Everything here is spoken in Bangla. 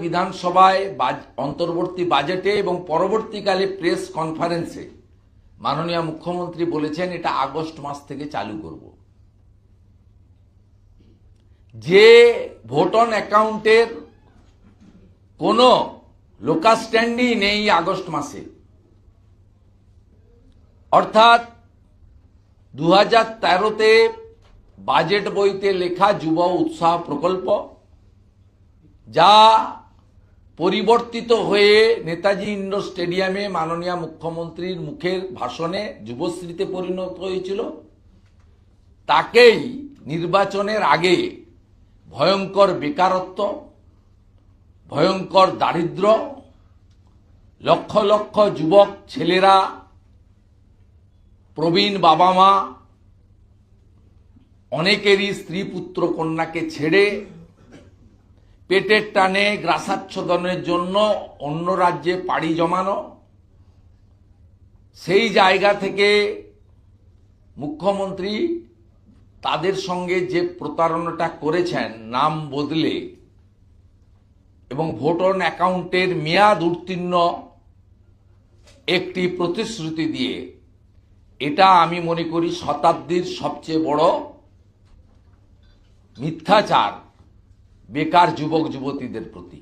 বিধানসভায় অন্তর্বর্তী বাজেটে এবং পরবর্তীকালে প্রেস কনফারেন্সে মাননীয় মুখ্যমন্ত্রী বলেছেন এটা আগস্ট মাস থেকে চালু করব। যে ভোট অন অ্যাকাউন্টের কোনো লোকাল স্ট্যান্ডই নেই আগস্ট মাসে, অর্থাৎ 2013-তে বাজেট বইতে লেখা যুব উৎসাহ প্রকল্প, যা পরিবর্তিত হয়ে নেতাজি ইন্ডোর স্টেডিয়ামে মাননীয় মুখ্যমন্ত্রীর মুখের ভাষণে যুবশ্রীতে পরিণত হয়েছিল, তাকেই নির্বাচনের আগে ভয়ঙ্কর বেকারত্ব, ভয়ঙ্কর দারিদ্র্য, লক্ষ লক্ষ যুবক ছেলেরা, প্রবীণ বাবা মা, অনেকেরই স্ত্রী পুত্র কন্যাকে ছেড়ে পেটের টানে গ্রাসাচ্ছাদনের জন্য অন্য রাজ্যে পাড়ি জমানো, সেই জায়গা থেকে মুখ্যমন্ত্রী তাদের সঙ্গে যে প্রতারণাটা করেছেন নাম বদলে এবং ভোট অন অ্যাকাউন্টের মেয়াদ উত্তীর্ণ একটি প্রতিশ্রুতি দিয়ে, এটা আমি মনে করি শতাব্দীর সবচেয়ে বড় মিথ্যাচার বেকার যুবক যুবতীদের প্রতি।